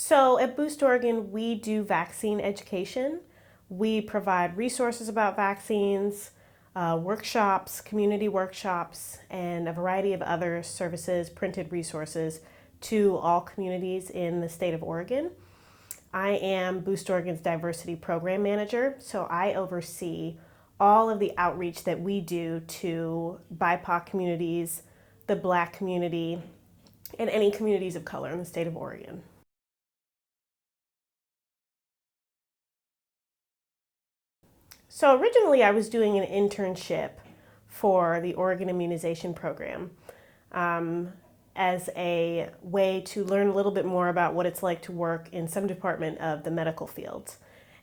So at Boost Oregon, we do vaccine education. We provide resources about vaccines, workshops, community workshops, and a variety of other services, printed resources to all communities in the state of Oregon. I am Boost Oregon's Diversity Program Manager, so I oversee all of the outreach that we do to BIPOC communities, the Black community, and any communities of color in the state of Oregon. So originally I was doing an internship for the Oregon Immunization Program as a way to learn a little bit more about what it's like to work in some department of the medical field.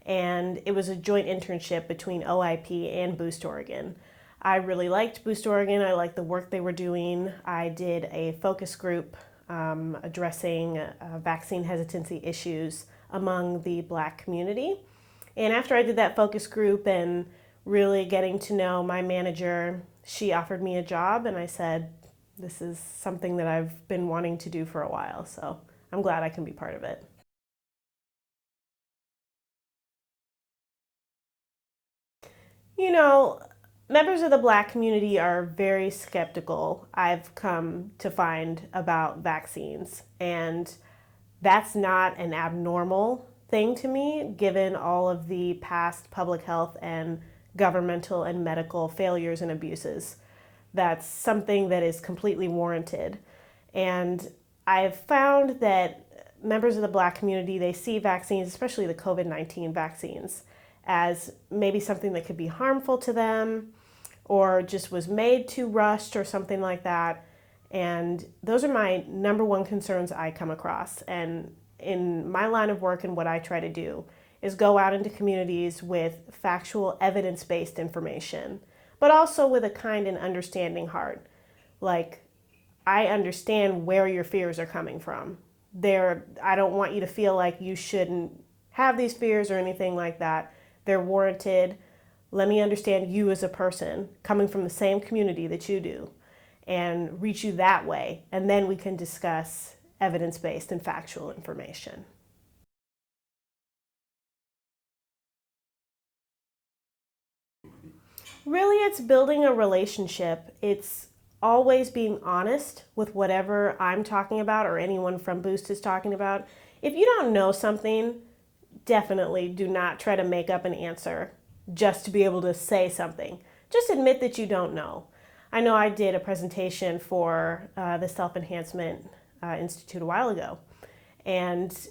And it was a joint internship between OIP and Boost Oregon. I really liked Boost Oregon. I liked the work they were doing. I did a focus group addressing vaccine hesitancy issues among the Black community. And after I did that focus group and really getting to know my manager, she offered me a job, and I said, this is something that I've been wanting to do for a while, so I'm glad I can be part of it. You know, members of the Black community are very skeptical, I've come to find, about vaccines. And that's not an abnormal thing to me, given all of the past public health and governmental and medical failures and abuses. That's something that is completely warranted. And I've found that members of the Black community, they see vaccines, especially the COVID-19 vaccines, as maybe something that could be harmful to them or just was made too rushed or something like that. And those are my number one concerns I come across. And in my line of work and what I try to do is go out into communities with factual, evidence-based information, but also with a kind and understanding heart. Like, I understand where your fears are coming from. I don't want you to feel like you shouldn't have these fears or anything like that. They're warranted. Let me understand you as a person coming from the same community that you do and reach you that way. And then we can discuss evidence-based and factual information. Really, it's building a relationship. It's always being honest with whatever I'm talking about or anyone from Boost is talking about. If you don't know something, definitely do not try to make up an answer just to be able to say something. Just admit that you don't know. I know I did a presentation for the Self-Enhancement Institute a while ago, and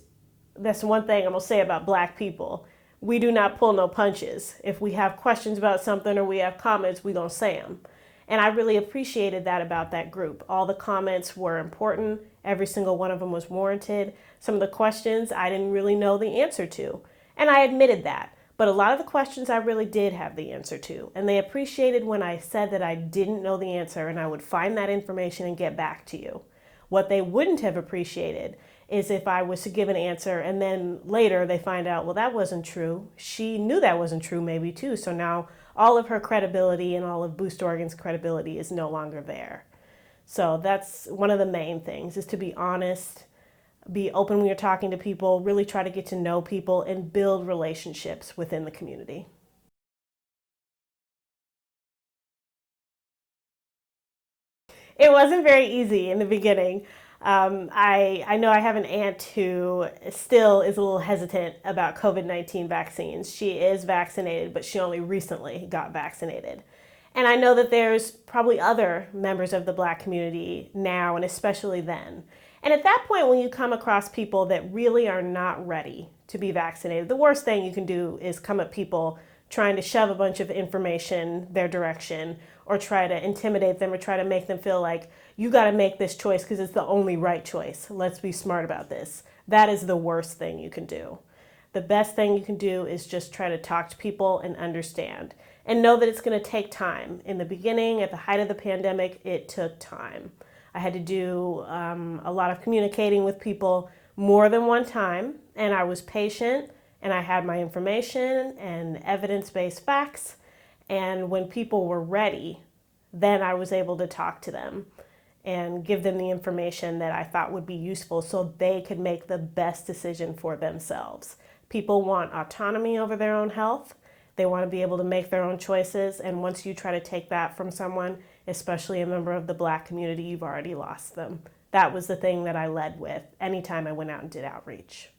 that's one thing I'm gonna say about Black people. We do not pull no punches. If we have questions about something or we have comments, we gonna say them. And I really appreciated that about that group. All the comments were important. Every single one of them was warranted. Some of the questions I didn't really know the answer to, and I admitted that. But a lot of the questions I really did have the answer to, and they appreciated when I said that I didn't know the answer and I would find that information and get back to you. What they wouldn't have appreciated is if I was to give an answer and then later they find out, well, that wasn't true. She knew that wasn't true maybe too. So now all of her credibility and all of Boost Oregon's credibility is no longer there. So that's one of the main things, is to be honest, be open when you're talking to people, really try to get to know people and build relationships within the community. It wasn't very easy in the beginning. I know I have an aunt who still is a little hesitant about COVID-19 vaccines. She is vaccinated, but she only recently got vaccinated. And I know that there's probably other members of the Black community now, and especially then. And at that point, when you come across people that really are not ready to be vaccinated, the worst thing you can do is come at people trying to shove a bunch of information their direction or try to intimidate them or try to make them feel like you got to make this choice because it's the only right choice. Let's be smart about this. That is the worst thing you can do. The best thing you can do is just try to talk to people and understand and know that it's going to take time. In the beginning, at the height of the pandemic, it took time. I had to do a lot of communicating with people more than one time, and I was patient, and I had my information and evidence-based facts, and when people were ready, then I was able to talk to them. and give them the information that I thought would be useful so they could make the best decision for themselves. People want autonomy over their own health. They want to be able to make their own choices. And once you try to take that from someone, especially a member of the Black community, you've already lost them. That was the thing that I led with anytime I went out and did outreach.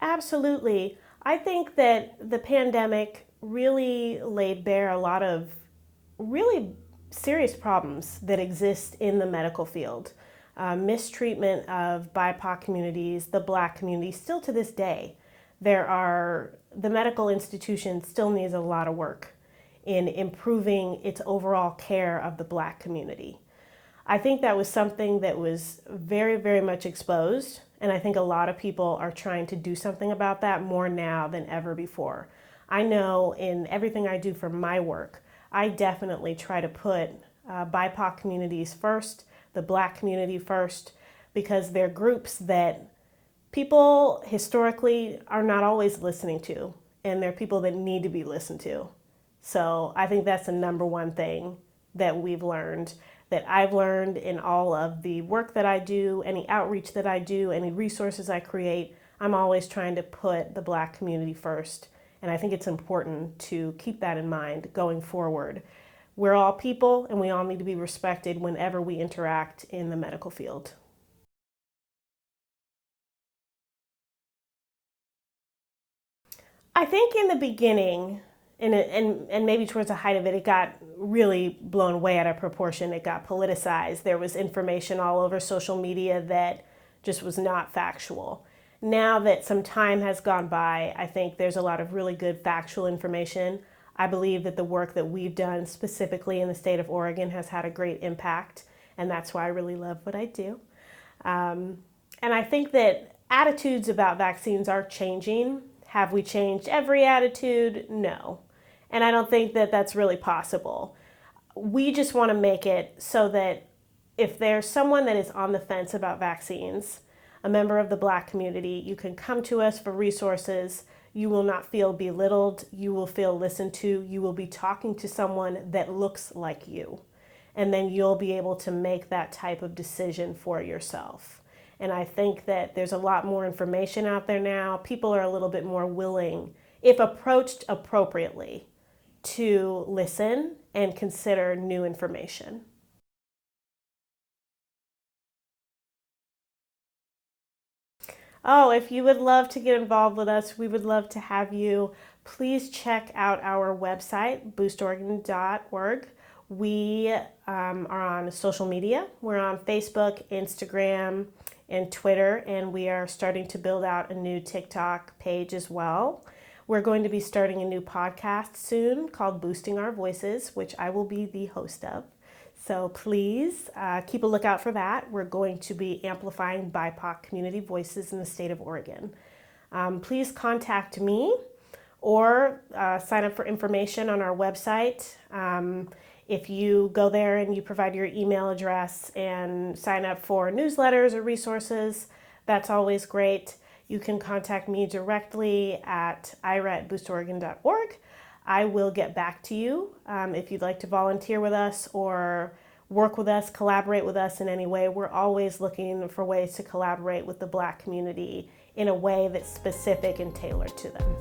Absolutely. I think that the pandemic really laid bare a lot of really serious problems that exist in the medical field. Mistreatment of BIPOC communities, the Black community, still to this day. The medical institution still needs a lot of work in improving its overall care of the Black community. I think that was something that was very, very much exposed, and I think a lot of people are trying to do something about that more now than ever before. I know in everything I do for my work, I definitely try to put BIPOC communities first, the Black community first, because they're groups that people historically are not always listening to, and they're people that need to be listened to. So I think that's the number one thing that we've learned, that I've learned in all of the work that I do, any outreach that I do, any resources I create. I'm always trying to put the Black community first. And I think it's important to keep that in mind going forward. We're all people and we all need to be respected whenever we interact in the medical field. I think in the beginning, and maybe towards the height of it, it got really blown way out of proportion. It got politicized. There was information all over social media that just was not factual. Now that some time has gone by, I think there's a lot of really good factual information. I believe that the work that we've done specifically in the state of Oregon has had a great impact, and that's why I really love what I do. And I think that attitudes about vaccines are changing. Have we changed every attitude? No. And I don't think that that's really possible. We just want to make it so that if there's someone that is on the fence about vaccines, a member of the Black community, you can come to us for resources. You will not feel belittled. You will feel listened to. You will be talking to someone that looks like you. And then you'll be able to make that type of decision for yourself. And I think that there's a lot more information out there now. People are a little bit more willing, if approached appropriately, to listen and consider new information. Oh, if you would love to get involved with us, we would love to have you. Please check out our website, boostoregon.org. We are on social media. We're on Facebook, Instagram, and Twitter, and we are starting to build out a new TikTok page as well. We're going to be starting a new podcast soon called Boosting Our Voices, which I will be the host of. So please keep a lookout for that. We're going to be amplifying BIPOC community voices in the state of Oregon. Please contact me or sign up for information on our website. If you go there and you provide your email address and sign up for newsletters or resources, that's always great. You can contact me directly at ira@boostoregon.org. I will get back to you if you'd like to volunteer with us or work with us, collaborate with us in any way. We're always looking for ways to collaborate with the Black community in a way that's specific and tailored to them.